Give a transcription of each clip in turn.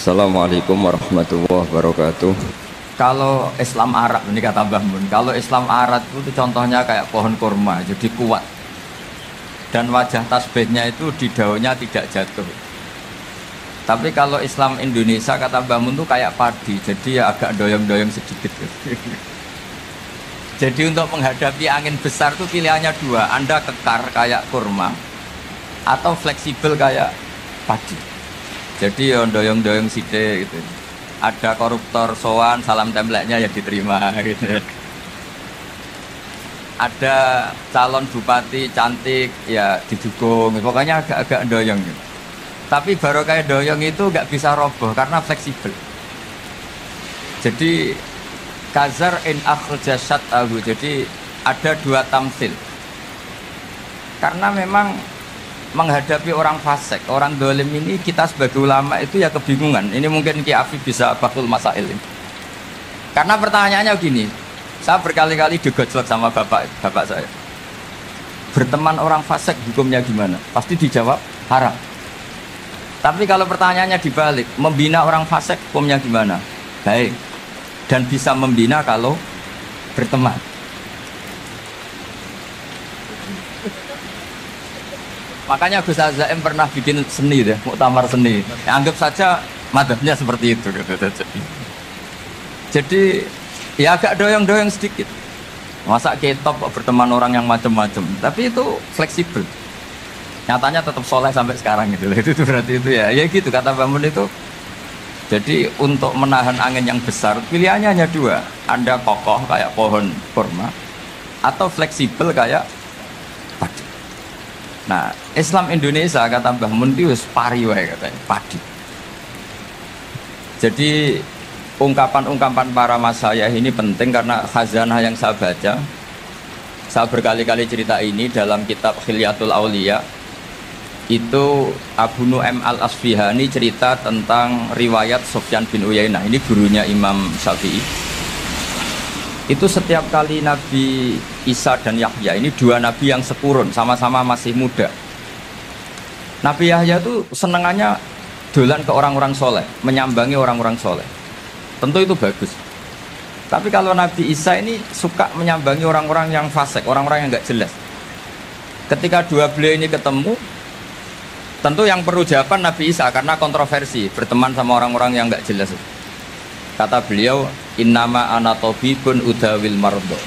Assalamualaikum warahmatullahi wabarakatuh. Kalau Islam Arab ini kata Mbah Mun, kalau Islam Arab itu contohnya kayak pohon kurma, jadi kuat. Dan wajah tasbihnya itu di daunnya tidak jatuh. Tapi kalau Islam Indonesia kata Mbah Mun itu kayak padi, jadi ya agak doyong-doyong sedikit. Jadi untuk menghadapi angin besar itu pilihannya dua, Anda kekar kayak kurma atau fleksibel kayak padi. Jadi ya doyong-doyong sithik gitu. Ada koruptor sowan, salam templeknya ya diterima gitu. Ada calon bupati cantik ya didukung. Pokoknya agak-agak doyong gitu. Tapi baru kayak doyong itu nggak bisa roboh karena fleksibel. Jadi kazar in akhraja syat'ahu. Jadi ada dua tamsil. Karena memang menghadapi orang fasik, orang dolim ini kita sebagai ulama itu ya kebingungan. Ini mungkin Ki Afif bisa bakul masail ini. Karena pertanyaannya gini, saya berkali-kali digojlok sama bapak saya. Berteman orang fasik hukumnya gimana? Pasti dijawab haram. Tapi kalau pertanyaannya dibalik, membina orang fasik hukumnya gimana? Baik. Dan bisa membina kalau berteman. Makanya Gus Azaim pernah bikin seni deh, muktamar seni. Ya, anggap saja madhabnya seperti itu. Jadi ya agak doyong-doyong sedikit. Masa ketop berteman orang yang macam-macam. Tapi itu fleksibel. Nyatanya tetap soleh sampai sekarang gitu. Itu berarti itu ya gitu kata Mbah Mun itu. Jadi untuk menahan angin yang besar pilihannya hanya dua. Anda kokoh kayak pohon kurma atau fleksibel kayak padi. Nah, Islam Indonesia kata Mbah Mun itu pari wae katanya, padi. Jadi ungkapan-ungkapan para masyayikh ini penting karena khazanah yang saya baca. Saya berkali-kali cerita ini dalam kitab Khilyatul Auliya. Itu Abu Nu'aim Al-Asfihani cerita tentang riwayat Sufyan bin Uyainah. Ini gurunya Imam Syafi'i. Itu setiap kali Nabi Isa dan Yahya, ini dua nabi yang sekurun, sama-sama masih muda. Nabi Yahya itu senengannya dolan ke orang-orang soleh, menyambangi orang-orang soleh. Tentu itu bagus. Tapi kalau Nabi Isa ini suka menyambangi orang-orang yang fasik, orang-orang yang nggak jelas. Ketika dua beliau ini ketemu, tentu yang perlu jawaban Nabi Isa karena kontroversi, berteman sama orang-orang yang nggak jelas. Kata beliau, innama ana tabibun udawil mardo.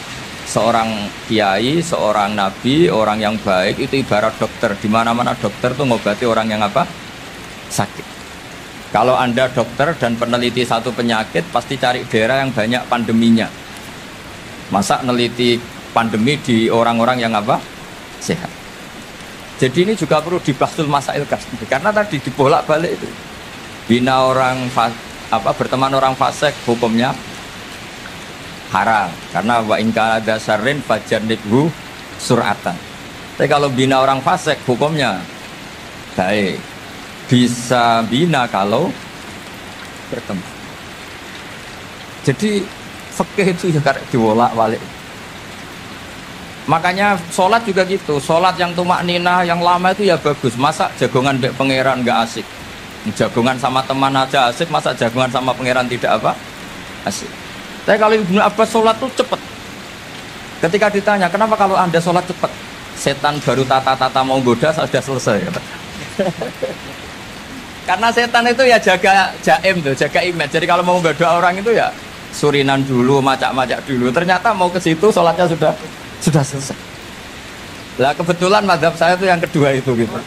Seorang kiai, seorang nabi, orang yang baik itu ibarat dokter. Di mana-mana dokter tuh ngobati orang yang apa? Sakit. Kalau Anda dokter dan peneliti satu penyakit, pasti cari daerah yang banyak pandeminya. Masa neliti pandemi di orang-orang yang apa? Sehat. Jadi ini juga perlu dibahsul masail karena tadi dibolak-balik itu. Bina orang berteman orang fasik hukumnya haram karena wa in kana dasarin fajannibhu sur'atan. Tapi kalau bina orang fasik hukumnya baik. Bisa bina kalau berteman. Jadi fikih itu ya karek diwolak-walik. Makanya sholat juga gitu. Sholat yang tumak ninah yang lama itu ya bagus. Masa jagongan mbek pangeran nggak asik. Jagongan sama teman aja asik, masa jagongan sama pangeran tidak apa? Asik. Tapi kalau Ibnu Abbas sholat tuh cepet. Ketika ditanya, kenapa kalau Anda sholat cepet? Setan baru tata-tata mau goda, sudah selesai. Karena setan itu ya jaga jaim tuh, jaga image. Jadi kalau mau goda orang itu ya surinan dulu, macak-macak dulu. Ternyata mau ke situ sholatnya sudah selesai. Lah kebetulan mazhab saya itu yang kedua itu gitu.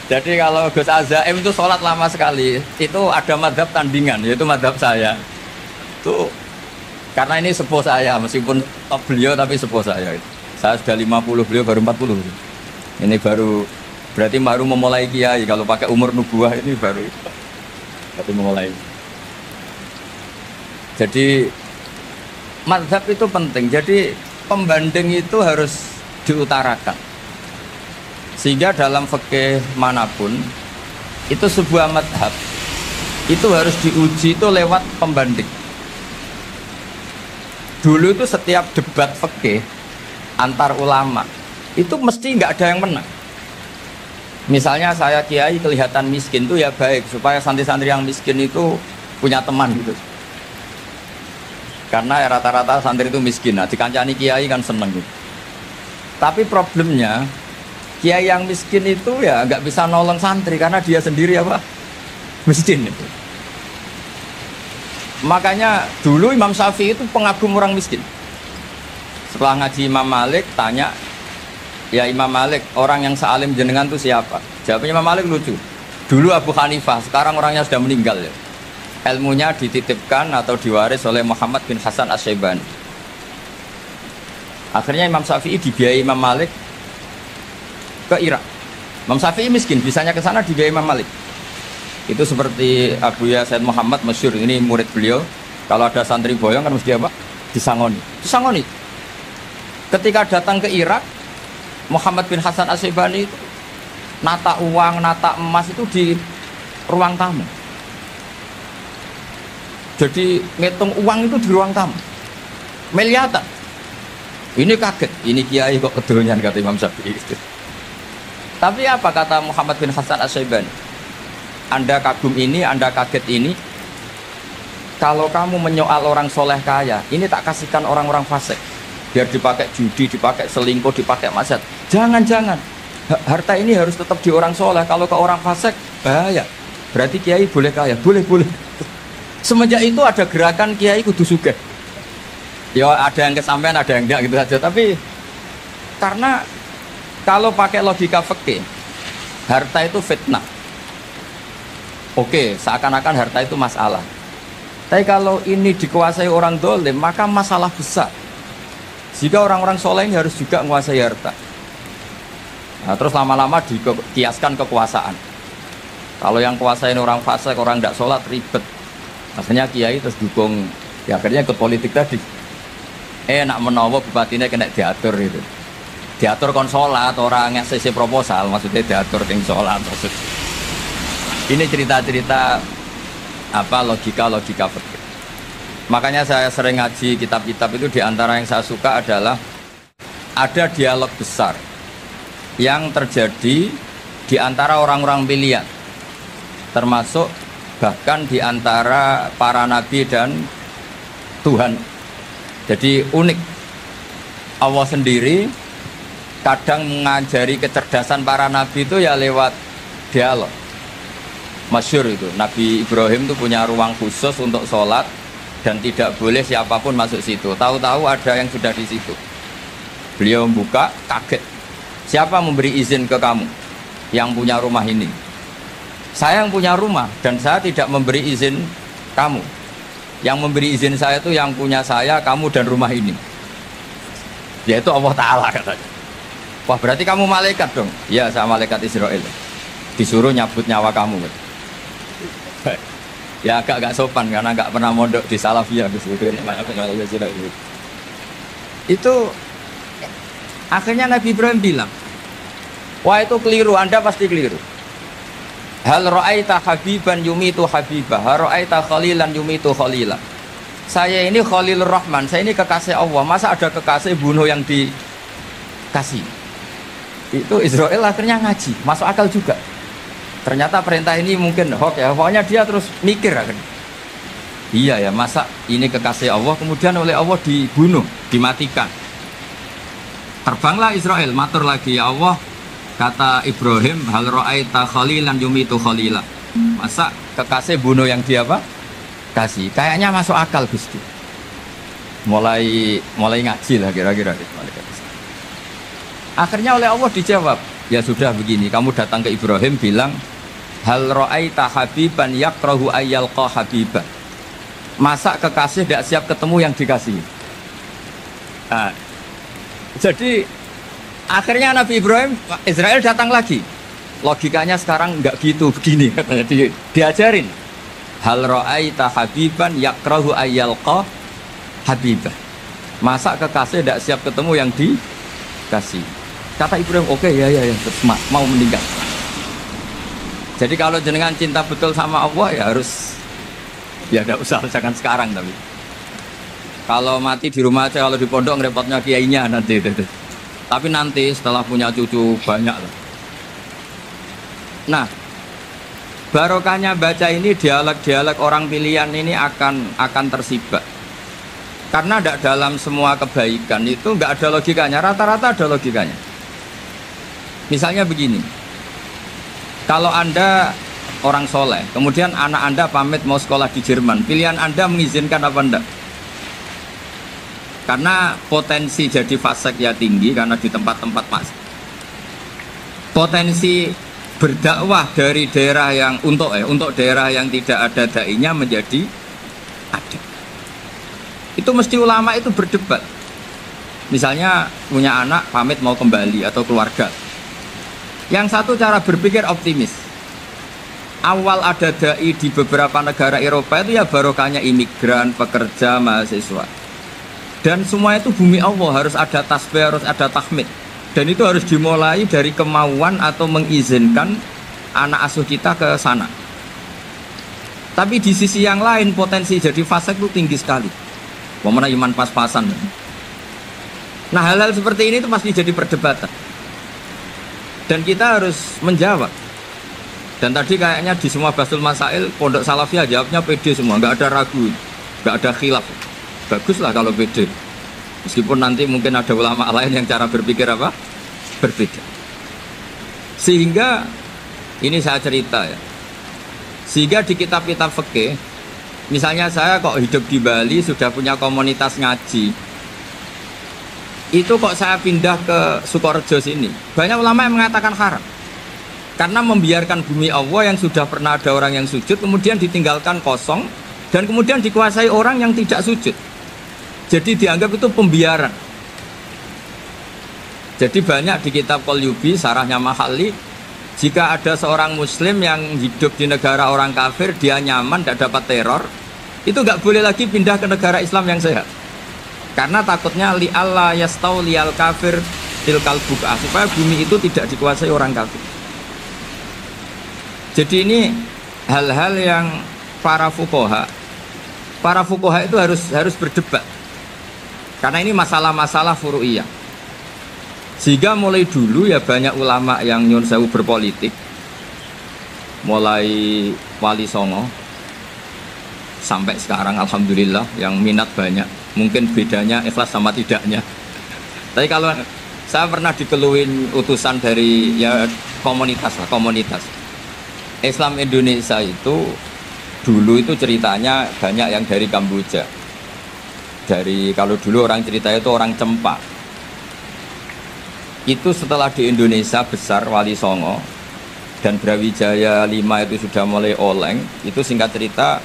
Jadi kalau Gus Azaim itu sholat lama sekali, itu ada madhab tandingan, yaitu madhab saya. Itu karena ini sepuh saya, meskipun top beliau tapi sepuh saya. Saya sudah 50, beliau baru 40. Ini berarti baru memulai kiai. Kalau pakai umur nubuah ini baru memulai. Jadi madhab itu penting. Jadi pembanding itu harus diutarakan. Sehingga dalam fikih manapun itu sebuah madhab itu harus diuji itu lewat pembanding. Dulu itu setiap debat fikih antar ulama itu mesti nggak ada yang menang. Misalnya saya kiai kelihatan miskin itu ya baik supaya santri-santri yang miskin itu punya teman gitu. Karena ya rata-rata santri itu miskin. Nah, dikancani kiai kan seneng gitu. Tapi problemnya kiai yang miskin itu ya nggak bisa nolong santri karena dia sendiri apa? Miskin itu. Makanya dulu Imam Syafi'i itu pengagum orang miskin. Setelah ngaji Imam Malik tanya, ya Imam Malik, orang yang sealim jenengan itu siapa? Jawabnya Imam Malik lucu. Dulu Abu Hanifah, sekarang orangnya sudah meninggal ya. Ilmunya dititipkan atau diwaris oleh Muhammad bin Hasan Asy-Syaibani. Akhirnya Imam Syafi'i dibiayai Imam Malik ke Irak. Imam Syafi'i miskin, bisanya ke sana dibiayai Imam Malik. Itu seperti Abu Ya Said Muhammad masyhur, ini murid beliau. Kalau ada santri boyong kan mesti apa? Disangoni. Disangoni. Ketika datang ke Irak, Muhammad bin Hasan Asy-Syaibani itu nata uang, nata emas itu di ruang tamu. Jadi ngitung uang itu di ruang tamu. Miliatan. Ini kaget, ini kiai kok kedonyan kata Imam Syafi'i. Tapi apa kata Muhammad bin Hasan Asy-Syaibani? Anda kagum ini, Anda kaget ini. Kalau kamu menyoal orang soleh kaya, ini tak kasihkan orang-orang fasik. Biar dipakai judi, dipakai selingkuh, dipakai maksiat. Jangan-jangan. Harta ini harus tetap di orang soleh. Kalau ke orang fasik, bahaya. Berarti kiai boleh kaya, boleh-boleh. Semenjak itu ada gerakan kiai kudu sugih. Ya ada yang kesampaian, ada yang enggak gitu saja. Tapi karena kalau pakai logika fikih, harta itu fitnah. Oke, seakan-akan harta itu masalah. Tapi kalau ini dikuasai orang dolim, maka masalah besar. Jika orang-orang soleh ini harus juga menguasai harta. Nah, terus lama-lama dikiaskan kekuasaan. Kalau yang kuasain orang fasik, orang tidak sholat, ribet. Akhirnya kiai terus dukung, ya akhirnya ikut politik tadi. Nak menawa bupatinya kena diatur itu. Diatur kon sholat, orang yang sesi proposal, maksudnya diatur yang sholat maksudnya. Ini cerita-cerita apa logika-logika fikih. Makanya saya sering ngaji kitab-kitab itu, diantara yang saya suka adalah ada dialog besar yang terjadi di antara orang-orang pilihan, termasuk bahkan di antara para nabi dan Tuhan. Jadi unik. Allah sendiri kadang mengajari kecerdasan para nabi itu ya lewat dialog. Masyhur itu, Nabi Ibrahim itu punya ruang khusus untuk sholat dan tidak boleh siapapun masuk situ. Tahu-tahu ada yang sudah di situ. Beliau membuka, kaget. Siapa memberi izin ke kamu yang punya rumah ini? Saya yang punya rumah dan saya tidak memberi izin kamu. Yang memberi izin saya itu yang punya saya, kamu dan rumah ini. Yaitu Allah Ta'ala katanya. Wah berarti kamu malaikat dong? Ya saya malaikat Israel. Disuruh nyabut nyawa kamu. Ya agak sopan karena nggak pernah mondok di Salafiyah itu. Akhirnya Nabi Ibrahim bilang, wah itu keliru, Anda pasti keliru. Hal ra'aita habiban yumitu habibah, hal ra'aita khalilan yumitu khalilah. Saya ini Khalilur Rahman, saya ini kekasih Allah. Masa ada kekasih bunuh yang dikasih? Itu Israel akhirnya ngaji, masuk akal juga. Ternyata perintah ini mungkin hoax ya. Pokoknya dia terus mikir akhirnya. Iya ya, masa ini kekasih Allah kemudian oleh Allah dibunuh, dimatikan. Terbanglah Israel, matur lagi, ya Allah, kata Ibrahim, hal ra'aita khalilan yumitu khalilah. Masa kekasih bunuh yang dia apa? Kasih. Kayaknya masuk akal Gusti. Mulai ngaji lah kira-kira. Akhirnya oleh Allah dijawab, ya sudah begini, kamu datang ke Ibrahim bilang, hal ra'aita habiban yakrahu ayyalqa habibah. Masa kekasih tidak siap ketemu yang dikasih. Nah, jadi akhirnya Nabi Ibrahim, Israel datang lagi. Logikanya sekarang enggak gitu, begini katanya, diajarin. Hal ra'aita habiban yakrahu ayyalqa habibah. Masa kekasih tidak siap ketemu yang dikasih. Kata Ibrahim, oke, ya, terus mau meninggal. Jadi kalau jenengan cinta betul sama Allah ya harus, ya tidak usah jangan sekarang tapi. Kalau mati di rumah aja, kalau di pondok ngerepotnya kiainya nanti. Tapi nanti setelah punya cucu banyak lah. Nah, barokahnya baca ini dialog-dialog orang pilihan ini akan tersibak. Karena tidak dalam semua kebaikan itu nggak ada logikanya, rata-rata ada logikanya. Misalnya begini, kalau Anda orang soleh, kemudian anak Anda pamit mau sekolah di Jerman, pilihan Anda mengizinkan apa enggak? Karena potensi jadi fasik ya tinggi, karena di tempat-tempat potensi berdakwah dari daerah yang untuk daerah yang tidak ada dai-nya menjadi ada. Itu mesti ulama itu berdebat. Misalnya punya anak pamit mau kembali atau keluarga. Yang satu cara berpikir optimis. Awal ada dai di beberapa negara Eropa itu ya barokahnya imigran, pekerja, mahasiswa. Dan semua itu bumi Allah, harus ada tasbih, harus ada tahmid. Dan itu harus dimulai dari kemauan atau mengizinkan anak asuh kita ke sana. Tapi di sisi yang lain potensi jadi fasik itu tinggi sekali. Mana iman pas-pasan. Nah, hal-hal seperti ini itu pasti jadi perdebatan. Dan kita harus menjawab. Dan tadi kayaknya di semua Basul Masail Pondok Salafiyah jawabnya pede semua, nggak ada ragu, nggak ada khilaf. Baguslah kalau pede. Meskipun nanti mungkin ada ulama lain yang cara berpikir apa? Berbeda. Sehingga ini saya cerita ya. Sehingga di kitab-kitab fikih, misalnya saya kok hidup di Bali sudah punya komunitas ngaji. Itu kok saya pindah ke Sukorejo sini. Banyak ulama yang mengatakan haram. Karena membiarkan bumi Allah yang sudah pernah ada orang yang sujud kemudian ditinggalkan kosong dan kemudian dikuasai orang yang tidak sujud. Jadi dianggap itu pembiaran. Jadi banyak di kitab Qalyubi, sarahnya Mahalli, jika ada seorang muslim yang hidup di negara orang kafir, dia nyaman, tidak dapat teror, itu nggak boleh lagi pindah ke negara Islam yang sehat. Karena takutnya li'alla yastauliyal kafir tilkal buk'ah, supaya bumi itu tidak dikuasai orang kafir. Jadi ini hal-hal yang para fuqaha itu harus berdebat. Karena ini masalah-masalah furu'iyah. Sehingga mulai dulu ya banyak ulama yang nyun sewu berpolitik. Mulai Wali Songo sampai sekarang alhamdulillah yang minat banyak. Mungkin bedanya ikhlas sama tidaknya. Tapi kalau saya pernah dikeluhin utusan dari ya komunitas. Islam Indonesia itu dulu itu ceritanya banyak yang dari Kamboja. Kalau dulu orang cerita itu orang Cempa. Itu setelah di Indonesia besar Wali Songo dan Brawijaya 5 itu sudah mulai oleng. Itu singkat cerita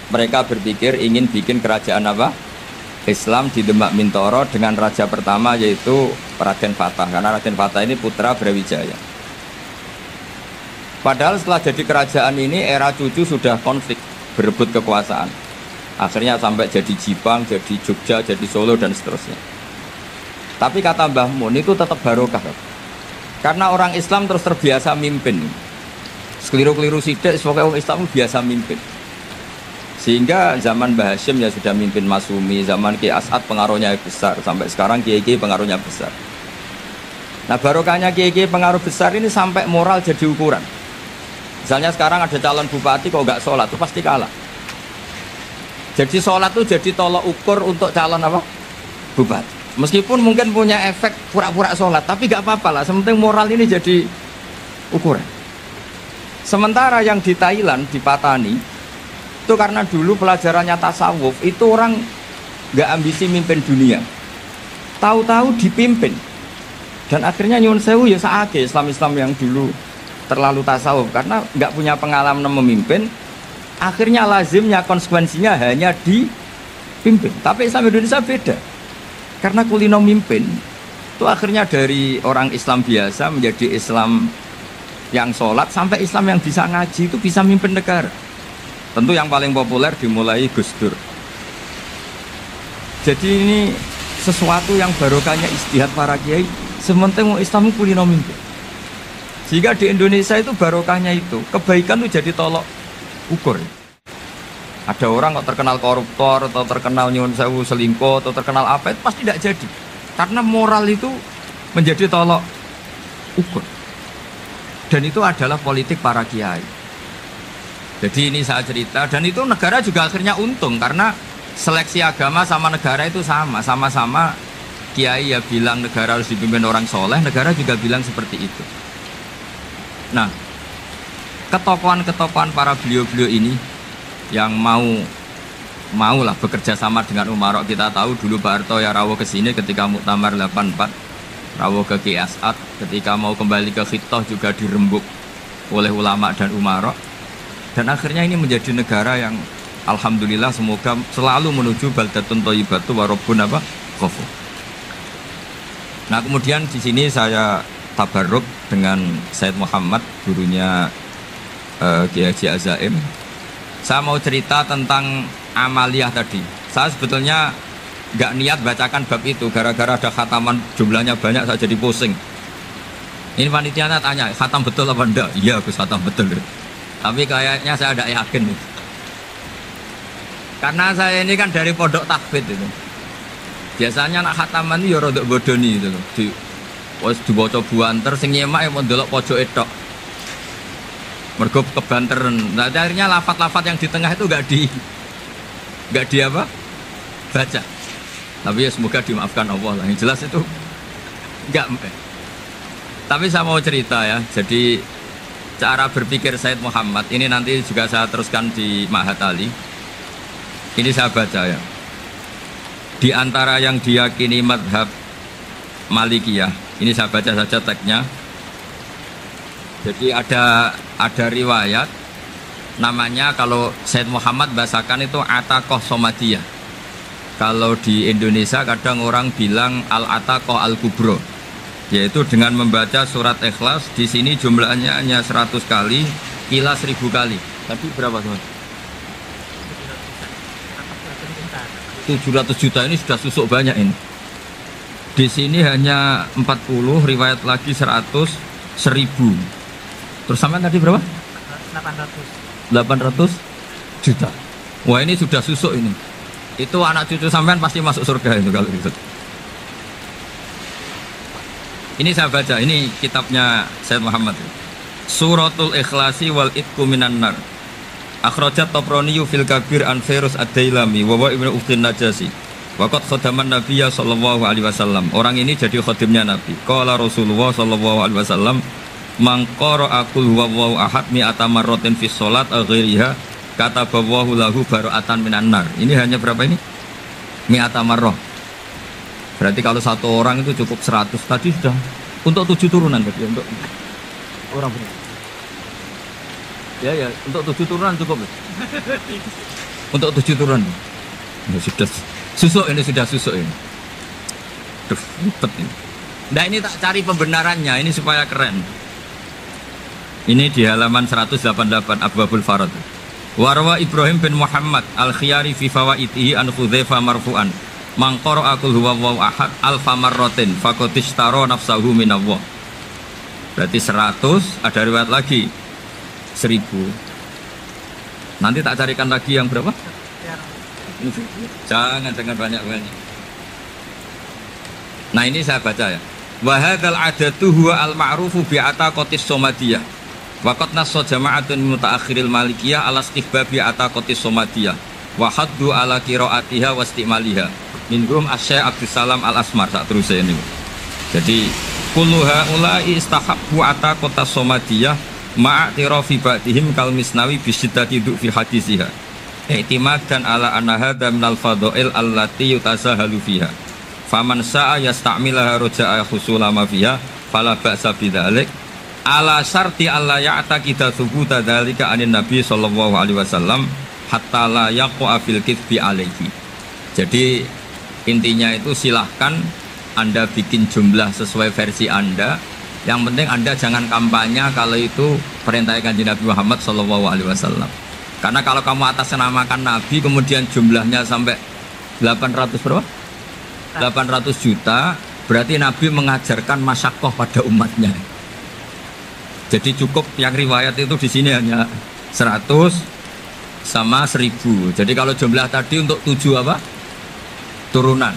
mereka berpikir ingin bikin kerajaan apa? Islam di Demak Mintoro dengan raja pertama yaitu Raden Fatah. Karena Raden Fatah ini putra Brawijaya. Padahal setelah jadi kerajaan ini era cucu sudah konflik, berebut kekuasaan. Akhirnya sampai jadi Jipang, jadi Jogja, jadi Solo dan seterusnya. Tapi kata Mbah Mun itu tetap barokah. Karena orang Islam terus terbiasa mimpin. Sekeliru-keliru sidik, pokoknya orang Islam biasa mimpin. Sehingga zaman Mbah Hashim ya sudah mimpin Masumi, zaman Ki As'ad pengaruhnya besar, sampai sekarang Kiai pengaruhnya besar. Nah barokahnya Kiai pengaruh besar ini sampai moral jadi ukuran. Misalnya sekarang ada calon bupati kok nggak sholat, itu pasti kalah. Jadi sholat itu jadi tolok ukur untuk calon apa? Bupati. Meskipun mungkin punya efek pura-pura sholat, tapi nggak apa-apa lah. Sementing moral ini jadi ukuran. Sementara yang di Thailand, di Patani, itu karena dulu pelajarannya tasawuf, itu orang nggak ambisi mimpin dunia. Tahu-tahu dipimpin. Dan akhirnya nyuwun sewu ya saake Islam-Islam yang dulu terlalu tasawuf karena nggak punya pengalaman memimpin, akhirnya lazimnya konsekuensinya hanya dipimpin. Tapi Islam Indonesia beda karena kulino mimpin itu akhirnya dari orang Islam biasa menjadi Islam yang sholat sampai Islam yang bisa ngaji itu bisa mimpin negara. Tentu yang paling populer dimulai Gus Dur. Jadi ini sesuatu yang barokahnya istihad para kiai. Sementing Islam kulino mimpin. Sehingga di Indonesia itu barokahnya itu kebaikan itu jadi tolok ukur. Ada orang kok terkenal koruptor atau terkenal nyuwun sewu selingkuh atau terkenal apa itu pasti tidak jadi. Karena moral itu menjadi tolok ukur. Dan itu adalah politik para kiai. Jadi ini saya cerita, dan itu negara juga akhirnya untung karena seleksi agama sama negara itu sama-sama kiai ya bilang negara harus dipimpin orang soleh, negara juga bilang seperti itu. Nah, ketokohan-ketokohan para beliau-beliau ini yang mau lah bekerja sama dengan umarok. Kita tahu dulu Pak Harto ya rawuh ke sini ketika Muktamar 84, rawuh ke Ki As'ad, ketika mau kembali ke Khittah juga dirembuk oleh ulama dan umarok. Dan akhirnya ini menjadi negara yang alhamdulillah semoga selalu menuju baldatun thayyibatu wa rabbun ghafur. Nah, kemudian di sini saya tabarruk dengan Said Muhammad, gurunya Kiai Haji Azaim. Saya mau cerita tentang amaliyah tadi. Saya sebetulnya nggak niat bacakan bab itu, gara-gara ada khataman jumlahnya banyak saya jadi pusing. Ini panitianya tanya, khatam betul apa enggak? Iya Gus, khatam betul. Tapi kayaknya saya tidak yakin. Karena saya ini kan dari pondok tahfidz itu. Biasanya anak khataman itu ya rodok bodoni gitu loh. Wes dibaca buanter sing nyemak yang ndelok pojok tok. Mergo kebanteren. Nah, akhirnya lafat-lafat yang di tengah itu enggak di apa? Baca. Tapi ya semoga dimaafkan Allah lah. Yang jelas itu enggak. Tapi saya mau cerita ya. Jadi cara berpikir Said Muhammad ini nanti juga saya teruskan di Ma'had Ali. Ini saya baca ya. Di antara yang diyakini madhab Malikiyah, ini saya baca saja teksnya. Jadi ada riwayat namanya, kalau Said Muhammad bahasakan itu Ataqoh Somadiyah. Kalau di Indonesia kadang orang bilang Al-Ataqoh Al-Kubro, yaitu dengan membaca surat Ikhlas. Di sini jumlahnya hanya 100 kali, Ikhlas 1000 kali. Tapi berapa teman? 700 juta ini sudah susuk banyak ini. Di sini hanya 40, riwayat lagi 100, 1000. Terus sampai tadi berapa? 800 juta. Wah, ini sudah susuk ini. Itu anak cucu sampean pasti masuk surga itu kalau gitu. Ini saya baca, ini kitabnya Said Muhammad. Suratul Ikhlasi wal Itqu minan nar. Akhrajat Tabraniyu fil Kabir an Fairuz ad-Dailami wa Ibnu Uqtin Najasi. Waqat khadaman Nabiyya sallallahu alaihi wasallam. Orang ini jadi khadimnya Nabi. Qala Rasulullah sallallahu alaihi wasallam, "Man qara'a qul huwallahu ahad mi'ata marratin fi shalat ghairiha katabahu lahu bara'atan minan nar." Ini hanya berapa ini? Mi'ata marrah. Berarti kalau satu orang itu cukup 100. Tadi sudah untuk 7 turunan tadi, untuk orang benar. Ya, untuk 7 turunan cukup. Untuk 7 turunan. Ya, sudah susuk ini, sudah susuk ini. Duh, ribet ini. Nah, ini tak cari pembenarannya, ini supaya keren. Ini di halaman 188 Abwabul Farad. Warwa Ibrahim bin Muhammad Al-Khiyari fi fawaitihi an Hudzaifah marfu'an. Man qara'a qul huwallahu ahad alfa marratin faqad ishtara nafsahu minallah. Berarti 100, ada riwayat lagi 1000. Nanti tak carikan lagi yang berapa? Jangan banyak-banyak. Nah, ini saya baca ya. Wa hadzal adatu huwa al-ma'rufu bi ataqatis somadiyah. Wa qad nassa jama'atun mutaakhiril malikiyah ala istihbabi ataqatis somadiyah wa haddu ala qiraatiha wa istimaliha. Minhum Asy-Syaikh Abdussalam Al-Asmar sak terusé ini. Jadi kullu haula'i istahabbu ataqatas somadiyah ma'atirafi ba'dihim kal misnawi bisiddati fi hadisiha. I'timadan ala anna hadza minal fadha'il allati yutasahalu fiha. Faman sa'a yasta'milaha raja'a husula ma fiha fala ba'sa bidzalik. Ala syarti alla ya'taqida thubuta dzalika anin nabi sallallahu alaihi wasallam hatta la yaqa fil kitsbi alaihi. Jadi intinya itu silahkan Anda bikin jumlah sesuai versi Anda. Yang penting Anda jangan kampanye kalau itu perintah Kanjeng Nabi Muhammad sallallahu alaihi wasallam. Karena kalau kamu atasnamakan Nabi kemudian jumlahnya sampai 800 berapa? 800 juta, berarti Nabi mengajarkan masyaqqah pada umatnya. Jadi cukup yang riwayat itu di sini hanya 100 sama 1000. Jadi kalau jumlah tadi untuk 7 apa? Turunan.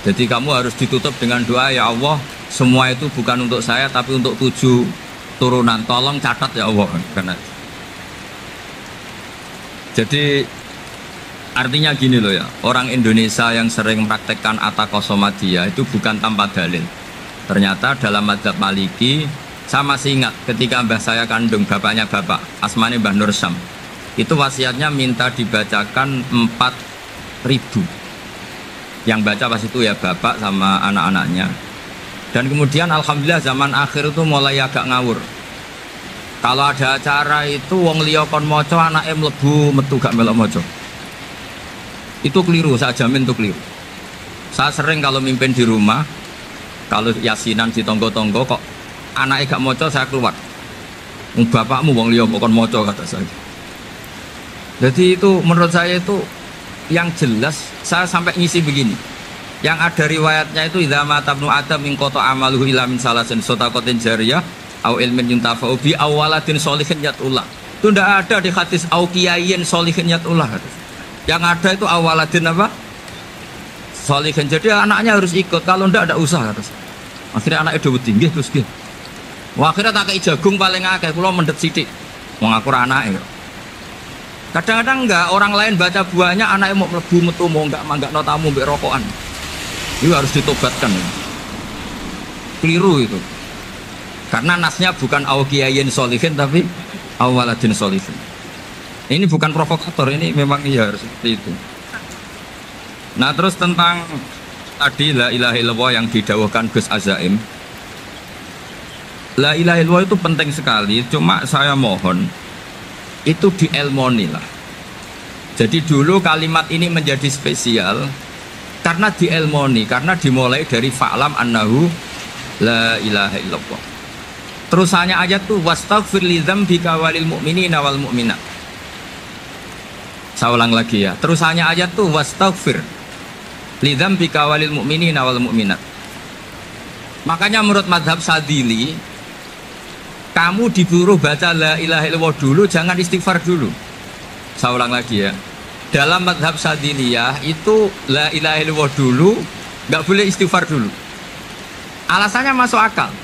Jadi kamu harus ditutup dengan doa, ya Allah, semua itu bukan untuk saya tapi untuk 7 turunan. Tolong catat ya Allah. Karena jadi artinya gini loh ya, orang Indonesia yang sering mempraktekkan Atakosomadiyah itu bukan tanpa dalil. Ternyata dalam madzhab Maliki, saya masih ingat ketika mbah saya kandung, bapaknya bapak, asmane Mbah Nur Syam, itu wasiatnya minta dibacakan 4.000. Yang baca pas itu ya bapak sama anak-anaknya. Dan kemudian alhamdulillah zaman akhir itu mulai agak ngawur. Kalau ada acara itu wong liya kon maca anake mlebu metu gak melok maca. Itu keliru, saya jamin itu keliru. Saya sering kalau mimpin di rumah, kalau yasinan di tonggo-tonggo kok anaknya gak maca saya keluar. Bapakmu wong liya kon maca kata saya. Jadi itu menurut saya itu yang jelas, saya sampai ngisi begini. Yang ada riwayatnya itu idza mata ibnu adam min qata amaluhu illa min salasin shadaqatin jariyah au ilmin yuntafa'u bi awaladin sholihin yatullah. Itu tidak ada di hadis au kiyayin sholihin yatullah. Yang ada itu awaladin apa? Sholihin. Jadi anaknya harus ikut, kalau tidak ada usaha harus. Akhirnya anaknya udah tinggi terus gitu. Wah, akhirnya tak kei jagung paling akeh, kula mendet sithik. Wong aku ora anake. Kadang-kadang enggak, orang lain baca buahnya anaknya mau mlebu metu mau enggak manggakno tamu mbek rokokan. Itu harus ditobatkan. Keliru itu. Karena nasnya bukan awkiyayin solihin tapi awaladin solihin. Ini bukan provokator, ini memang iya harus seperti itu. Nah terus tentang tadi la ilaha illallah yang didawahkan Gus Azaim. La ilaha illallah itu penting sekali, cuma saya mohon itu dielmoni lah. Jadi dulu kalimat ini menjadi spesial karena dielmoni, karena dimulai dari fa'lam annahu la ilaha illallah. Terusannya ayat tuh wastaghfir lidzambika walil mu'minina wal mu'minat. Saya ulang lagi ya. Terusannya ayat tuh wastaghfir lidzambika walil mu'minina wal mu'minat. Makanya menurut mazhab Sadili, kamu disuruh baca la ilaha illallah dulu, jangan istighfar dulu. Saya ulang lagi ya. Dalam mazhab Sadiliyah itu la ilaha illallah dulu, nggak boleh istighfar dulu. Alasannya masuk akal.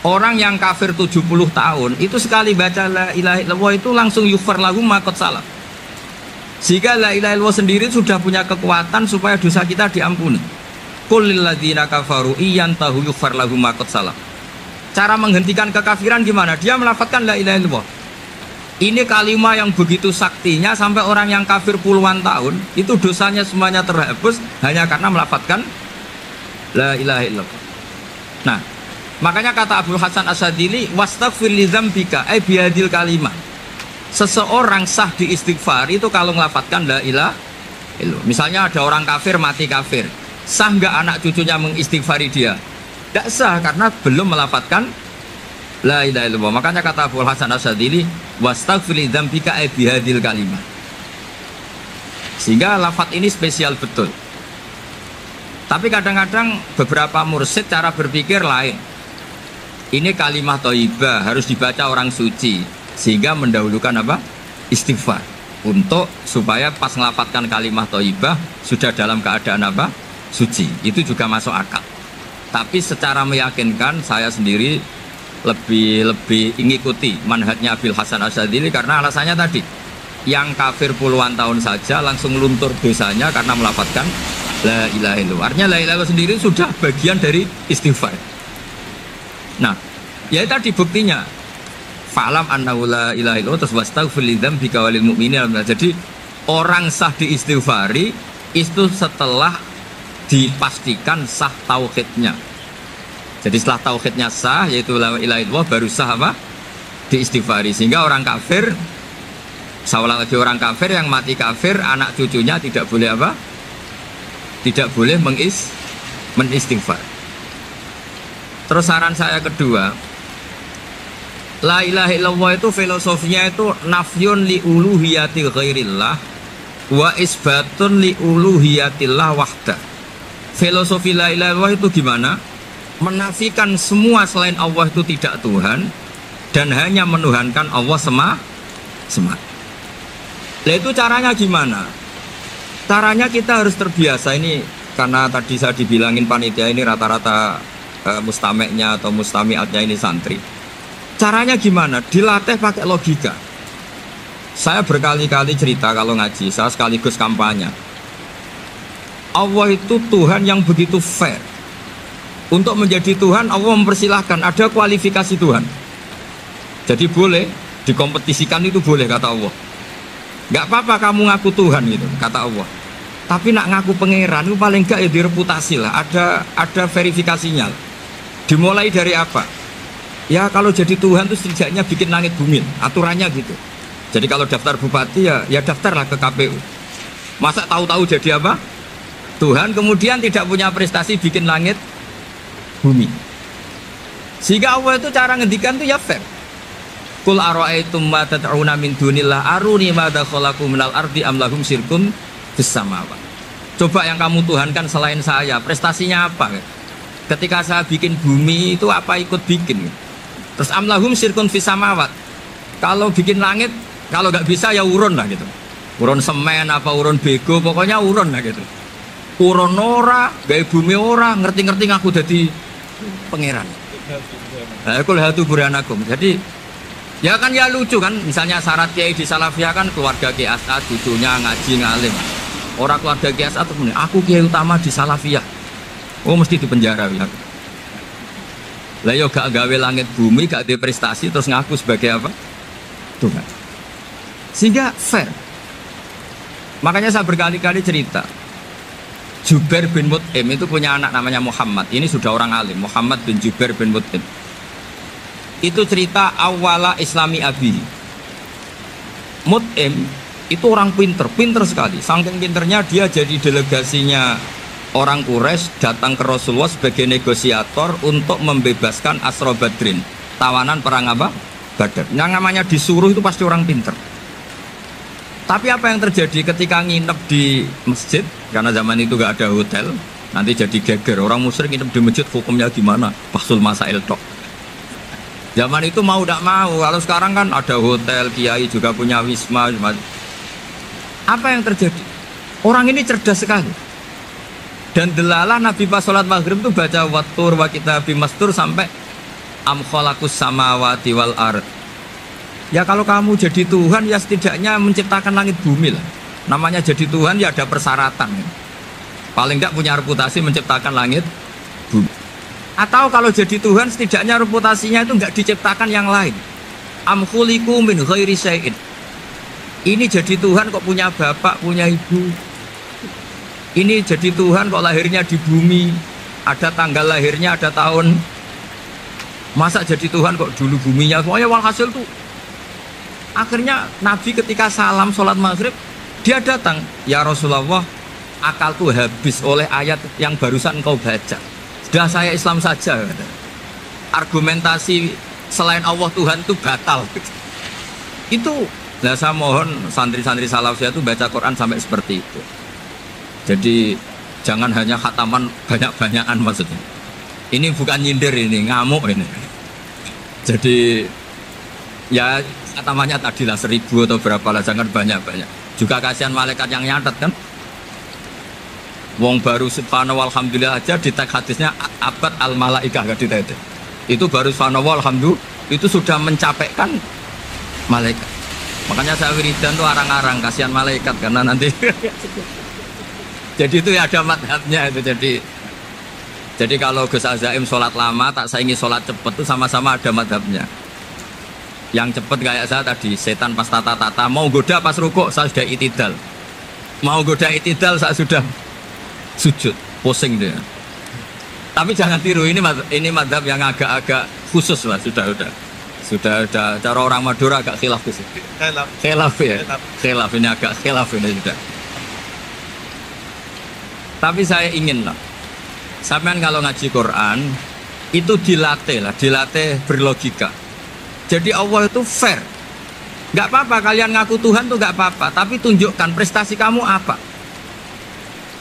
Orang yang kafir 70 tahun itu sekali baca la ilaha illallah itu langsung yughfar lahu ma qad salaf. Jika la ilaha illallah sendiri sudah punya kekuatan supaya dosa kita diampuni. Qul lil ladzina kafaru iyantahu yughfar lahum ma qad salaf. Cara menghentikan kekafiran gimana? Dia melafadzkan la ilaha illallah. Ini kalimat yang begitu saktinya sampai orang yang kafir puluhan tahun itu dosanya semuanya terhapus hanya karena melafadzkan la ilaha illallah. Nah, makanya kata Abdul Hasan Asyadili wastaghfir lidzambika ay bihadil kalimah. Seseorang sah di istighfar itu kalau melafadzkan la ilaha illallah. Misalnya ada orang kafir mati kafir, sah nggak anak cucunya mengistighfari dia? Tidak sah karena belum melafadzkan la ilaha illallah. Makanya kata Abdul Hasan Asyadili wastaghfir lidzambika ay bihadil kalimah. Sehingga lafadz ini spesial betul. Tapi kadang-kadang beberapa mursyid cara berpikir lain. Ini kalimat thayyibah harus dibaca orang suci sehingga mendahulukan apa? Istighfar. Untuk supaya pas ngelafatkan kalimat thayyibah sudah dalam keadaan apa? Suci. Itu juga masuk akal. Tapi secara meyakinkan saya sendiri lebih mengikuti manhajnya Abil Hasan Asyadili karena alasannya tadi yang kafir puluhan tahun saja langsung luntur dosanya karena melafadzkan la ilaha illallah. Artinya la ilaha illallah sendiri sudah bagian dari istighfar. Nah, ya tadi buktinya fa'lam annahu la ilaha illallah terus wastaghfir lidzambika walil mu'minina. Jadi orang sah diistighfari itu setelah dipastikan sah tauhidnya. Jadi setelah tauhidnya sah yaitu la ilaha illallah baru sah apa? Diistighfari. Sehingga orang kafir, saya ulang lagi, orang kafir yang mati kafir anak cucunya tidak boleh apa? Tidak boleh menistighfar. Terus saran saya kedua, la ilaha illallah itu filosofinya itu nafyun li uluhiyati ghairillah wa isbatun li uluhiyatillah wahda. Filosofi la ilaha illallah itu gimana? Menafikan semua selain Allah itu tidak Tuhan dan hanya menuhankan Allah semata. Lah itu caranya gimana? Caranya kita harus terbiasa ini karena tadi saya dibilangin panitia ini rata-rata mustameknya atau mustamiatnya ini santri. Caranya gimana? Dilatih pakai logika. Saya berkali-kali cerita kalau ngaji, saya sekaligus kampanye. Allah itu Tuhan yang begitu fair. Untuk menjadi Tuhan, Allah mempersilahkan, ada kualifikasi Tuhan. Jadi boleh, dikompetisikan itu boleh, kata Allah. Gak apa-apa kamu ngaku Tuhan gitu, kata Allah. Tapi nak ngaku pangeran itu paling gak ya direputasi lah, ada verifikasinya. Dimulai dari apa? Ya kalau jadi Tuhan itu setidaknya bikin langit bumi, aturannya gitu. Jadi kalau daftar bupati ya daftarlah ke KPU. Masa tahu-tahu jadi apa? Tuhan kemudian tidak punya prestasi bikin langit bumi. Sehingga Allah itu cara ngendikan itu ya fair. Qul ara'aytum ma tad'una min dunillah aruni madza khalaqu minal ardi am lahum syirkun fis samawati. Coba yang kamu tuhankan selain saya, prestasinya apa? Ketika saya bikin bumi itu apa ikut bikin? Terus am lahum syirkun fis samawati. Kalau bikin langit, kalau nggak bisa ya urun lah gitu. Urun semen apa urun bego, pokoknya urun lah gitu. Urun ora, gawe bumi ora, ngerti-ngerti ngaku jadi pangeran. Nah, aku lihat buranakum. Jadi ya kan ya lucu kan, misalnya syarat kiai di Salafiyah kan keluarga Kiai As'ad, cucunya ngaji ngalim. Orang keluarga Kiai As'ad tuh aku kiai utama di Salafiyah. Oh mesti dipenjara ya. Lah yo gak gawe langit bumi, gak ada prestasi terus ngaku sebagai apa? Tuhan. Sehingga fair. Makanya saya berkali-kali cerita. Jubair bin Mut'im itu punya anak namanya Muhammad. Ini sudah orang alim, Muhammad bin Jubair bin Mut'im. Itu cerita awala Islami Abi. Mut'im itu orang pinter sekali. Saking pinternya dia jadi delegasinya orang Quraisy datang ke Rasulullah sebagai negosiator untuk membebaskan Asra Badrin, tawanan perang apa? Badar. Yang namanya disuruh itu pasti orang pinter. Tapi apa yang terjadi ketika nginep di masjid? Karena zaman itu gak ada hotel, nanti jadi geger. Orang musyrik nginep di masjid hukumnya gimana? Bahsul masail tok. Zaman itu mau tidak mau. Kalau sekarang kan ada hotel, kiai juga punya wisma. Apa yang terjadi? Orang ini cerdas sekali. Dan delalah Nabi pas sholat maghrib itu baca wattur wa kitabim mastur sampai am khalaqus samawati wal ard. Ya kalau kamu jadi Tuhan ya setidaknya menciptakan langit bumi lah. Namanya jadi Tuhan ya ada persyaratan. Paling tidak punya reputasi menciptakan langit bumi. Atau kalau jadi Tuhan setidaknya reputasinya itu enggak diciptakan yang lain. Am khuliqu min ghairi syai'in. Ini jadi Tuhan kok punya bapak, punya ibu. Ini jadi Tuhan kok lahirnya di bumi. Ada tanggal lahirnya, ada tahun. Masa jadi Tuhan kok dulu buminya semuanya walhasil tuh. Akhirnya Nabi ketika salam sholat maghrib dia datang, ya Rasulullah, akalku habis oleh ayat yang barusan kau baca. Sudah saya Islam saja. Argumentasi selain Allah Tuhan itu batal. Itu, nah saya mohon santri-santri Salafiyah itu baca Quran sampai seperti itu. Jadi jangan hanya khataman banyak-banyakan maksudnya. Ini bukan nyindir ini, ngamuk ini. Jadi ya khatamannya tadi lah 1000 atau berapa lah, jangan banyak-banyak. Juga kasihan malaikat yang nyatet kan. Wong baru subhanallah alhamdulillah aja di teks hadisnya abad al malaikah gak ditete. Itu baru subhanallah alhamdulillah itu sudah mencapaikan malaikat. Makanya saya wiridan tuh arang-arang kasihan malaikat karena nanti jadi itu ya ada madhabnya itu. Jadi kalau Gus Azaim sholat lama tak saingi sholat cepet itu sama-sama ada madhabnya. Yang cepet kayak saya tadi setan pas tata-tata mau goda pas rukuk saya sudah itidal, mau goda itidal saya sudah sujud, pusing dia. Tapi jangan tiru, ini madhab yang agak-agak khusus lah, sudah cara orang Madura agak khilaf khusus. Khilaf ya, khilaf ini agak khilaf ini sudah. Tapi saya ingin lah, sampean kalau ngaji Quran itu dilatih berlogika. Jadi Allah itu fair. Gak apa-apa kalian ngaku Tuhan tuh gak apa-apa, tapi tunjukkan prestasi kamu apa.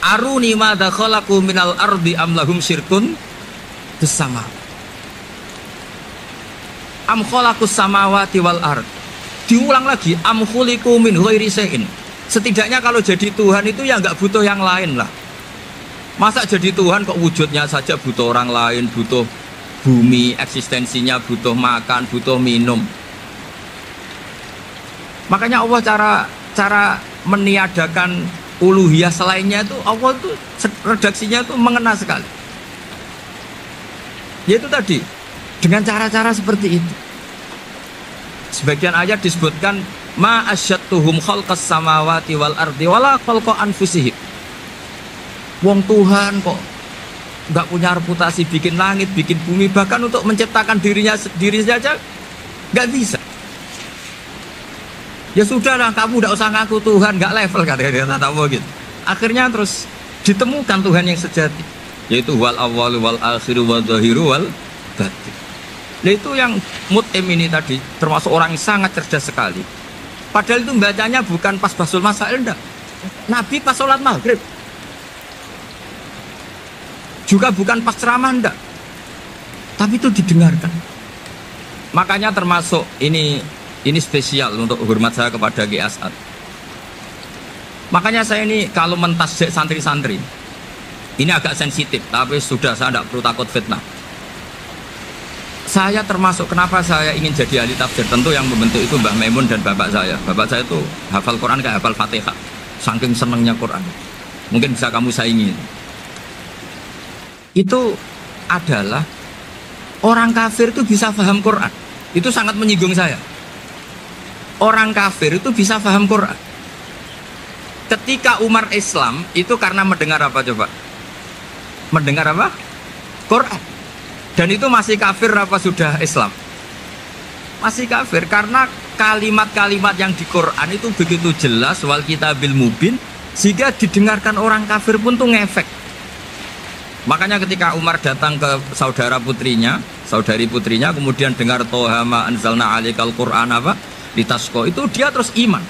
Aruni madza khalaqu minal ardi am lahum syirkun bersama. Am khalaqus samawati wal ard. Diulang lagi am khuliqu min ghairi syai'in. Setidaknya kalau jadi Tuhan itu ya nggak butuh yang lain lah. Masa jadi Tuhan kok wujudnya saja butuh orang lain, butuh bumi eksistensinya butuh makan, butuh minum. Makanya Allah cara meniadakan uluhiyah selainnya itu Allah itu redaksinya itu mengena sekali. Yaitu tadi dengan cara-cara seperti itu. Sebagian ayat disebutkan ma asyattuhum khalqas samawati wal ardi wala khalqa anfusihim. Wong Tuhan kok nggak punya reputasi bikin langit, bikin bumi, bahkan untuk menciptakan dirinya sendiri saja nggak bisa. Ya sudahlah, kamu nggak usah ngaku Tuhan, nggak level kata-kata gitu. Akhirnya terus ditemukan Tuhan yang sejati, yaitu wal awwalu wal akhiru wal zahiru wal batin. Nah itu yang Mut'im ini tadi termasuk orang yang sangat cerdas sekali. Padahal itu bacanya bukan pas basul masail, enggak. Nabi pas sholat maghrib. Juga bukan pas ceramah, enggak. Tapi itu didengarkan. Makanya termasuk ini spesial untuk hormat saya kepada Ki As'ad. Makanya saya ini kalau mentasjek santri-santri, ini agak sensitif, tapi sudah saya tidak perlu takut fitnah. Saya termasuk kenapa saya ingin jadi ahli tafsir, tentu yang membentuk itu Mbah Maimun dan bapak saya. Bapak saya itu hafal Quran kayak hafal Fatihah, saking senangnya Quran. Mungkin bisa kamu saingi. Itu adalah orang kafir itu bisa paham Quran. Itu sangat menyinggung saya. Orang kafir itu bisa paham Quran. Ketika Umar Islam itu karena mendengar apa coba? Mendengar apa? Quran. Dan itu masih kafir apa sudah Islam? Masih kafir karena kalimat-kalimat yang di Quran itu begitu jelas wal kitabil mubin sehingga didengarkan orang kafir pun tuh ngefek. Makanya ketika Umar datang ke saudari putrinya kemudian dengar Toha ma anzalna alaikal Quran apa? Litasqa, itu dia terus iman.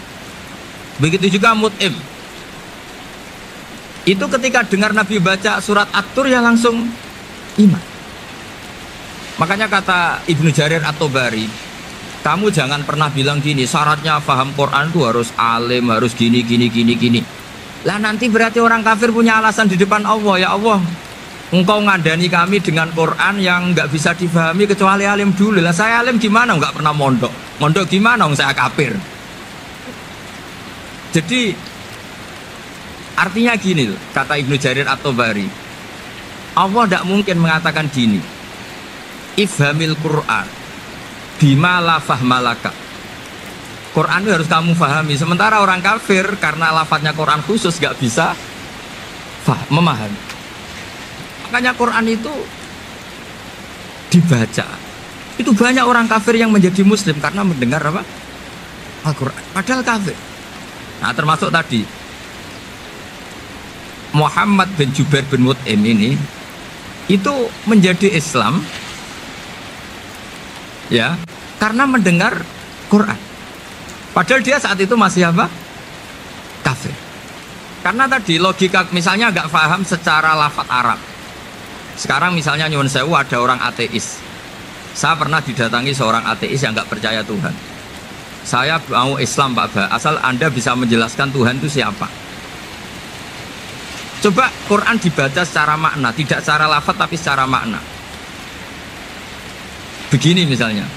Begitu juga Mut'im. Itu ketika dengar Nabi baca surat At-Tur ya langsung iman. Makanya kata Ibnu Jarir At-Tabari, kamu jangan pernah bilang gini, syaratnya paham Quran itu harus alim, harus gini. Lah nanti berarti orang kafir punya alasan di depan Allah, ya Allah, engkau ngadani kami dengan Quran yang nggak bisa difahami kecuali alim dulu. Lah saya alim gimana? Nggak pernah mondok. Mondok gimana? Saya kafir. Jadi artinya gini loh, kata Ibnu Jarir At-Tabari, Allah tidak mungkin mengatakan gini, ifhamil Quran bima la fahmalaka. Quran itu harus kamu fahami. Sementara orang kafir karena lafadznya Quran khusus gak bisa memahami. Makanya Quran itu dibaca. Itu banyak orang kafir yang menjadi muslim karena mendengar apa? Al-Quran. Padahal kafir. Nah termasuk tadi Muhammad bin Jubair bin Mut'im ini itu menjadi Islam ya karena mendengar Quran. Padahal dia saat itu masih apa? Kafir. Karena tadi logika misalnya nggak paham secara lafaz Arab. Sekarang misalnya nyuwun sewu ada orang ateis. Saya pernah didatangi seorang ateis yang nggak percaya Tuhan. Saya mau Islam Pak Ba, asal Anda bisa menjelaskan Tuhan itu siapa. Coba Quran dibaca secara makna, tidak secara lafaz tapi secara makna. Begini misalnya,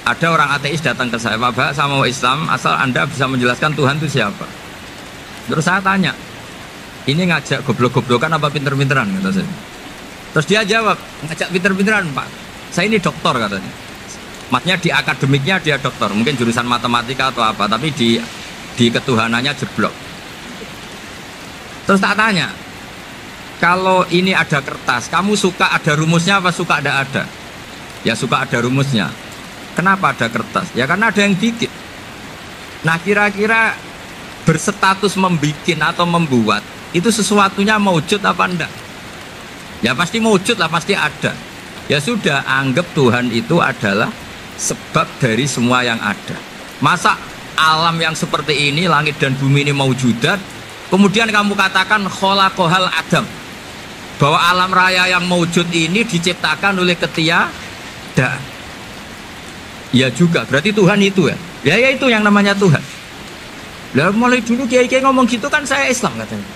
ada orang ateis datang ke saya, Pak, saya mau Islam, asal Anda bisa menjelaskan Tuhan itu siapa. Terus saya tanya, ini ngajak goblok-goblokan apa pinter-pinteran? Kata saya. Terus dia jawab, ngajak pinter-pinteran Pak, saya ini doktor katanya. Maksudnya di akademiknya dia doktor, mungkin jurusan matematika atau apa, tapi di ketuhanannya jeblok. Terus tak tanya, kalau ini ada kertas, kamu suka ada rumusnya apa suka ada? Ya suka ada rumusnya. Kenapa ada kertas? Ya karena ada yang bikin. Nah kira-kira berstatus membikin atau membuat itu sesuatunya maujud apa enggak? Ya pasti maujud lah, pasti ada. Ya sudah, anggap Tuhan itu adalah sebab dari semua yang ada. Masa alam yang seperti ini, langit dan bumi ini maujudat, kemudian kamu katakan kholaqohal adam, bahwa alam raya yang maujud ini diciptakan oleh ketiadaan. Ya juga, berarti Tuhan itu ya. Ya itu yang namanya Tuhan. Lah mulai dulu kiai-kiai ngomong gitu kan saya Islam katanya.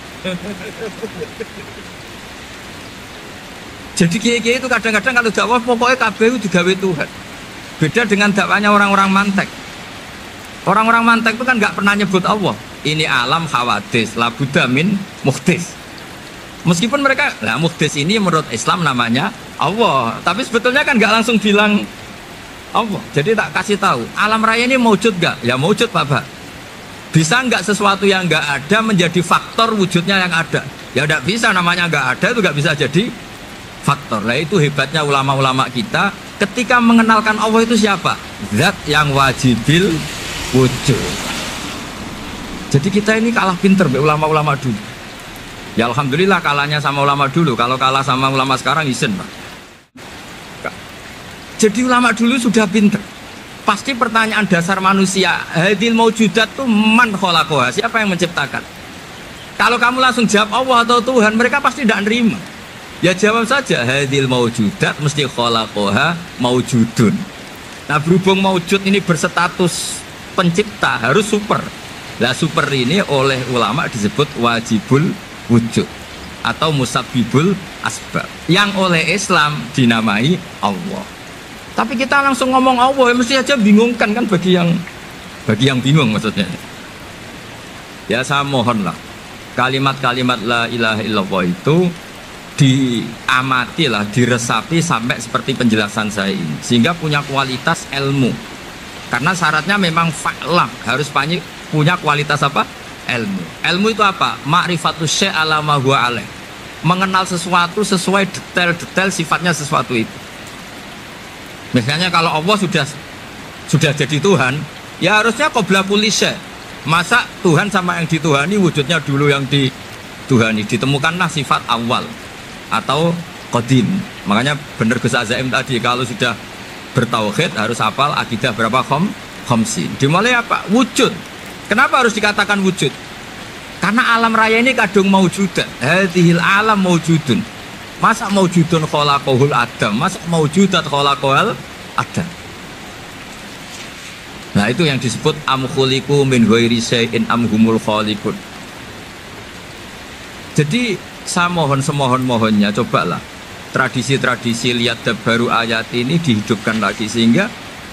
Jadi kiai-kiai itu kadang-kadang kalau dakwah pokoknya kabeh itu digawe Tuhan. Beda dengan dakwanya orang-orang mantek. Orang-orang mantek itu kan nggak pernah nyebut Allah. Ini alam hawadis, la budda min muhdis. Meskipun mereka, nah muhdis ini menurut Islam namanya Allah. Tapi sebetulnya kan nggak langsung bilang Allah. Jadi tak kasih tahu, alam raya ini mewujud nggak? Ya mewujud Pak. Bisa nggak sesuatu yang nggak ada menjadi faktor wujudnya yang ada? Ya nggak bisa, namanya nggak ada itu nggak bisa jadi faktor. Nah itu hebatnya ulama-ulama kita ketika mengenalkan Allah itu siapa? Zat yang wajibil wujud. Jadi kita ini kalah pinter ulama-ulama dulu. Ya alhamdulillah kalahnya sama ulama dulu. Kalau kalah sama ulama sekarang isen Pak. Jadi ulama dulu sudah pinter. Pasti pertanyaan dasar manusia, hadil maujudat itu man khalaqaha, siapa yang menciptakan? Kalau kamu langsung jawab Allah atau Tuhan, mereka pasti tidak nerima. Ya jawab saja, hadil maujudat mesti khalaqaha maujudun. Nah berhubung maujud ini berstatus pencipta, harus super. Nah super ini oleh ulama disebut wajibul wujud atau musabbibul asbab, yang oleh Islam dinamai Allah. Tapi kita langsung ngomong Allah, ya mesti aja bingungkan kan bagi yang bingung maksudnya. Ya saya mohonlah kalimat-kalimat la ilaha illallah itu diamati lah, diresapi sampai seperti penjelasan saya ini, sehingga punya kualitas ilmu. Karena syaratnya memang fa'lam, harus punya kualitas apa? Ilmu. Ilmu itu apa? Ma'rifatus syai' ala ma huwa alaih. Mengenal sesuatu sesuai detail-detail sifatnya sesuatu itu. Misalnya kalau Allah sudah jadi Tuhan, ya harusnya qabla kulli syai'. Masa Tuhan sama yang dituhani wujudnya dulu yang dituhani, ditemukanlah sifat awal atau qadim. Makanya benar Gus Azaim tadi, kalau sudah bertauhid harus hafal akidah berapa khamsin. Dimulai apa? Wujud. Kenapa harus dikatakan wujud? Karena alam raya ini kadung maujudat. Hadhil alam maujudun. Masa maujudun khalaqahul adam, masa maujudat khalaqahul adam. Nah itu yang disebut am khuliqu min ghairi syai'in am humul khaliqun. Jadi saya mohon semohon-mohonnya, cobalah tradisi-tradisi lihat baru ayat ini dihidupkan lagi, sehingga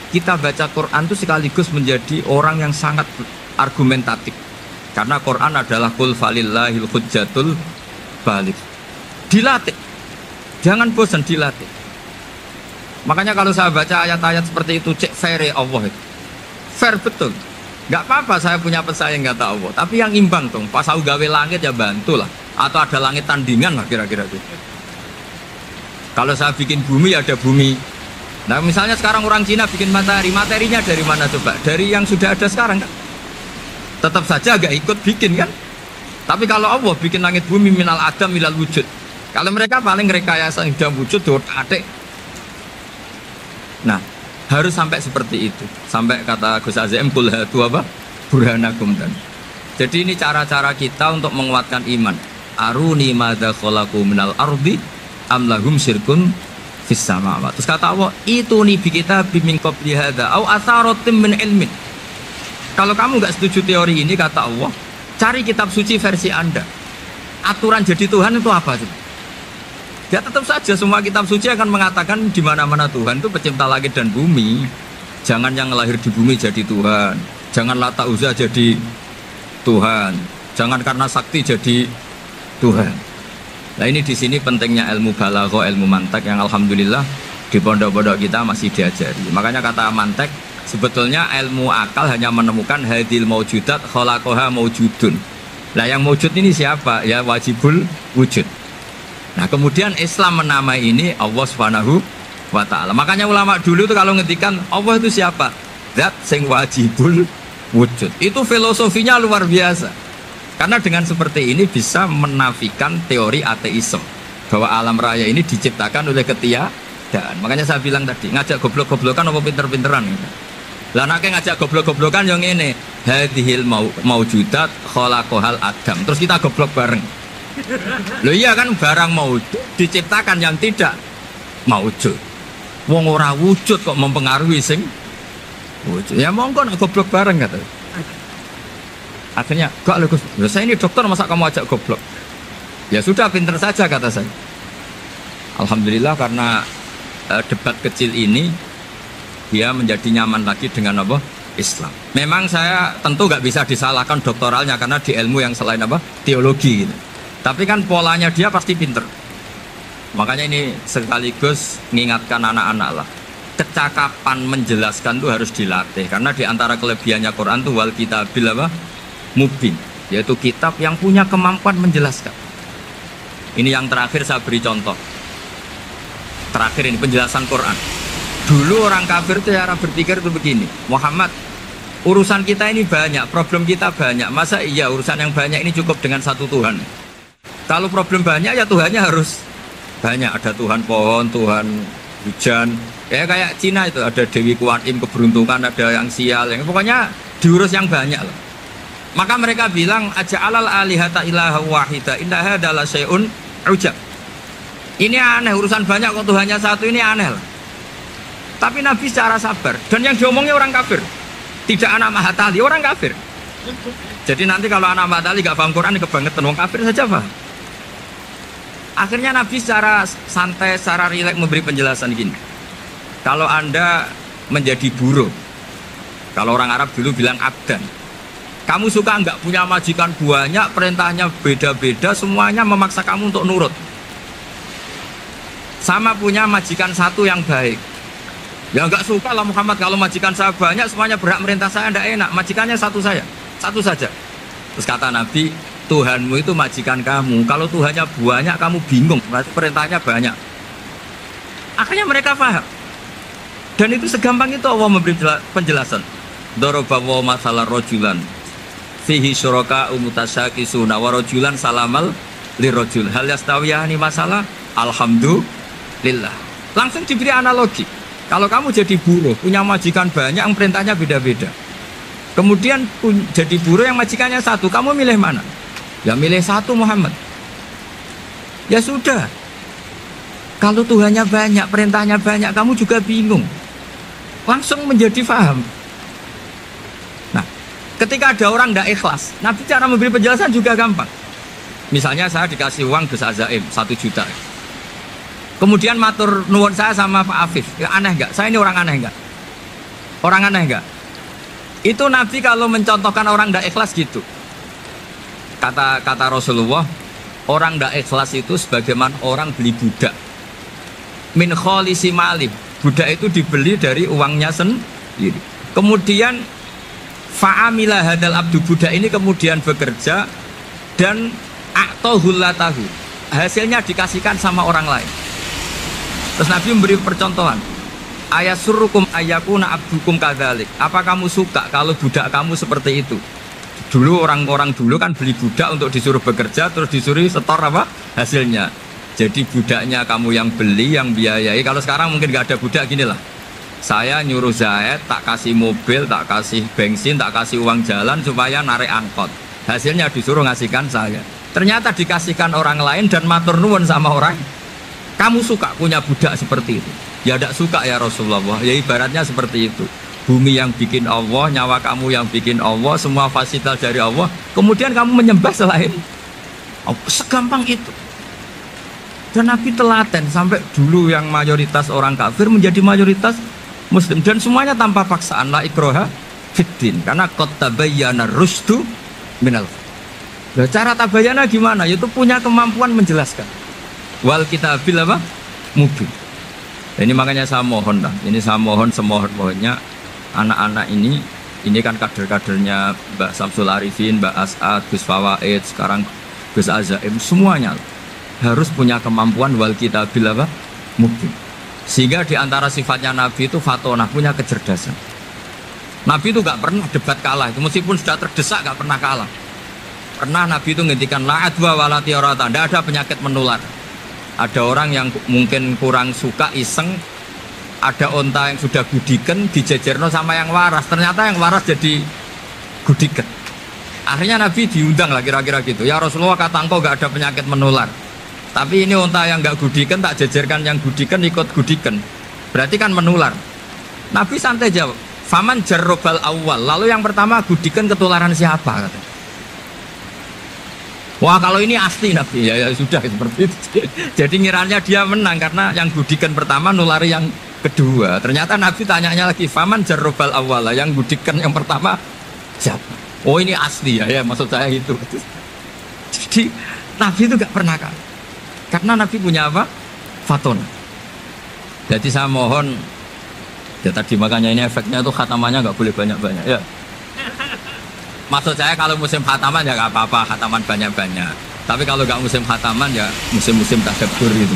kita baca Quran itu sekaligus menjadi orang yang sangat argumentatif. Karena Quran adalah qul falillahil hujjatul baligh. Dilatih. Jangan bosan dilatih. Makanya kalau saya baca ayat-ayat seperti itu, cek fair Allah itu. Fair betul. Gak apa-apa saya punya pesaing kata Allah, tapi yang imbang dong. Pas aku gawe langit ya bantulah. Atau ada langit tandingan lah kira-kira itu. Kalau saya bikin bumi ya ada bumi. Nah misalnya sekarang orang Cina bikin matahari, materinya dari mana coba? Dari yang sudah ada sekarang kan? Tetap saja agak ikut bikin kan? Tapi kalau Allah bikin langit bumi minal adam minal wujud. Kalau mereka paling rekayasa sudah wujud adik. Nah harus sampai seperti itu. Sampai kata Gus Azim kul hatu apa? Burhanakum dan. Jadi ini cara-cara kita untuk menguatkan iman. Aruni madza khalaqu minal ardi am lahum syirkun fis samawati. Terus kata Allah, itu nih bi kita min qabli hadza au atharatim min ilmin. Kalau kamu nggak setuju teori ini kata Allah, cari kitab suci versi Anda. Aturan jadi Tuhan itu apa sih? Ya tetap saja semua kitab suci akan mengatakan di mana-mana Tuhan itu pencipta langit dan bumi. Jangan yang lahir di bumi jadi Tuhan. Jangan Lata Uzza jadi Tuhan. Jangan karena sakti jadi Tuhan. Nah ini di sini pentingnya ilmu balaghah, ilmu mantek yang alhamdulillah di pondok-pondok kita masih diajari. Makanya kata mantek sebetulnya ilmu akal hanya menemukan hadil maujudat khalaqaha maujudun. Nah yang maujud ini siapa? Ya wajibul wujud. Nah kemudian Islam menamai ini Allah Subhanahu wa ta'ala. Makanya ulama dulu itu kalau ngetikan Allah itu siapa? Zat sing wajibul wujud. Itu filosofinya luar biasa. Karena dengan seperti ini bisa menafikan teori ateisme bahwa alam raya ini diciptakan oleh ketiadaan. Makanya saya bilang tadi, ngajak goblok-goblokan apa pinter-pinteran. Lah nek ngajak goblok-goblokan yang ini, hadhil maujudat khalaqahal adam. Terus kita goblok bareng. Loh iya kan barang maujud diciptakan yang tidak maujud. Wong ora wujud kok mempengaruhi sing wujud. Ya monggo nek goblok bareng kata. Akhirnya, gak Gus, saya ini dokter masa kamu ajak goblok? Ya sudah pinter saja kata saya. Alhamdulillah karena debat kecil ini dia menjadi nyaman lagi dengan apa? Islam. Memang saya tentu nggak bisa disalahkan doktoralnya karena di ilmu yang selain apa? Teologi gitu. Tapi kan polanya dia pasti pinter. Makanya ini sekaligus mengingatkan anak-anak lah. Kecakapan menjelaskan itu harus dilatih karena di antara kelebihannya Quran itu wal kitabil apa? Mubin, yaitu kitab yang punya kemampuan menjelaskan. Ini yang terakhir saya beri contoh. Terakhir ini penjelasan Quran. Dulu orang kafir itu cara berpikir itu begini, Muhammad, urusan kita ini banyak, problem kita banyak. Masa iya urusan yang banyak ini cukup dengan satu Tuhan? Kalau problem banyak ya Tuhannya harus banyak. Ada Tuhan pohon, Tuhan hujan. Ya kayak Cina itu ada Dewi Kuan Im keberuntungan, ada yang sial, yang pokoknya diurus yang banyak loh. Maka mereka bilang aja'alal alihata ilaha wahida inna hadza la syai'un ujab. Ini aneh, urusan banyak kok Tuhannya satu, ini aneh lah. Tapi Nabi secara sabar, dan yang diomongnya orang kafir, tidak anak Mahatali, orang kafir. Jadi nanti kalau anak Mahatali gak paham Quran kebangetan, orang kafir saja paham. Akhirnya Nabi secara santai, secara rileks memberi penjelasan gini. Kalau Anda menjadi buruh, kalau orang Arab dulu bilang abdan, kamu suka nggak punya majikan banyak, perintahnya beda-beda, semuanya memaksa kamu untuk nurut. Sama punya majikan satu yang baik. Ya nggak suka lah Muhammad, kalau majikan saya banyak, semuanya berhak merintah saya, nggak enak. Majikannya satu saja, satu saja. Terus kata Nabi, Tuhanmu itu majikan kamu. Kalau Tuhannya banyak, kamu bingung, berarti perintahnya banyak. Akhirnya mereka paham. Dan itu segampang itu Allah memberi penjelasan. Daraba wa masalah rojulan fihi syuraka umutasyakisuna wa rojulan salamal lirojul hal yastawiyahani masalah alhamdulillah. Langsung diberi analogi. Kalau kamu jadi buruh, punya majikan banyak yang perintahnya beda-beda. Kemudian jadi buruh yang majikannya satu, kamu milih mana? Ya milih satu Muhammad. Ya sudah. Kalau Tuhannya banyak, perintahnya banyak, kamu juga bingung. Langsung menjadi paham. Nah, ketika ada orang tidak ikhlas, Nabi cara memberi penjelasan juga gampang. Misalnya saya dikasih uang Gus Azaim 1 juta. Kemudian matur nuwun saya sama Pak Afif. Ya, aneh nggak? Saya ini orang aneh nggak? Orang aneh nggak? Itu Nabi kalau mencontohkan orang tidak ikhlas gitu. Kata Rasulullah, orang tidak ikhlas itu sebagaimana orang beli budak. Min kholisi malib. Budak itu dibeli dari uangnya sendiri. Kemudian fa'amila hadal abdu, budak ini kemudian bekerja dan a'tohullatahu, hasilnya dikasihkan sama orang lain. Terus Nabi memberi percontohan, ayasurrukum ayyakuna abdukum kadzalik. Apa kamu suka kalau budak kamu seperti itu? Dulu orang-orang dulu kan beli budak untuk disuruh bekerja, terus disuruh setor apa hasilnya. Jadi budaknya kamu yang beli, yang biayai. Kalau sekarang mungkin gak ada budak, gini lah. Saya nyuruh Zaid, tak kasih mobil, tak kasih bensin, tak kasih uang jalan supaya narik angkot. Hasilnya disuruh ngasihkan saya. Ternyata dikasihkan orang lain dan matur nuwun sama orang. Kamu suka punya budak seperti itu? Ya tidak suka ya Rasulullah. Ya ibaratnya seperti itu. Bumi yang bikin Allah, nyawa kamu yang bikin Allah, semua fasilitas dari Allah. Kemudian kamu menyembah selain Allah. Segampang itu. Dan Nabi telaten sampai dulu yang mayoritas orang kafir menjadi mayoritas Muslim, dan semuanya tanpa paksaan, la ikroha fiddin, karena qad tabayyana rusdu minal. Nah, cara tabayyana gimana? Yaitu punya kemampuan menjelaskan. Wal kitabil apa? Mubin. Ini makanya saya mohon lah, ini saya mohon semohon-mohonnya anak-anak ini kan kader-kadernya Mbak Samsul Arifin, Mbak As'ad, Gus Fawaid, sekarang Gus Azaim, semuanya harus punya kemampuan wal kitabil apa? Mubin. Sehingga diantara sifatnya Nabi itu fatonah, punya kecerdasan. Nabi itu gak pernah debat kalah, itu meskipun sudah terdesak gak pernah kalah. Pernah Nabi itu ngendikan la adwa wala tiarata, tidak ada penyakit menular. Ada orang yang mungkin kurang suka iseng, ada onta yang sudah gudiken dijejerno sama yang waras, ternyata yang waras jadi gudiken. Akhirnya Nabi diundang lah kira-kira gitu. Ya Rasulullah, kata engkau gak ada penyakit menular, tapi ini unta yang gak gudiken tak jejerkan yang gudiken ikut gudiken, berarti kan menular. Nabi santai jawab, faman jarrobal awal, lalu yang pertama gudiken ketularan siapa? Kata. Wah kalau ini asli Nabi ya sudah seperti itu. Jadi ngiranya dia menang karena yang budikan pertama nulari yang kedua. Ternyata Nabi tanyanya lagi faman jarrobal awala, yang budikan yang pertama siapa? Oh ini asli ya maksud saya itu. Jadi Nabi itu gak pernah kalah karena Nabi punya apa? Fatona. Jadi saya mohon ya tadi makanya ini efeknya tuh khatamannya gak boleh banyak-banyak ya. Maksud saya kalau musim khataman ya gak apa-apa, khataman banyak-banyak. Tapi kalau gak musim khataman ya musim-musim tadabbur gitu.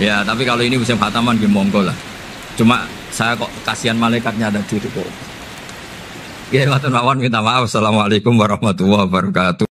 Tapi kalau ini musim khataman ya monggo lah. Cuma saya kok kasihan malaikatnya tadi itu kok. Ya, matur nuwun minta maaf. Assalamualaikum warahmatullahi wabarakatuh.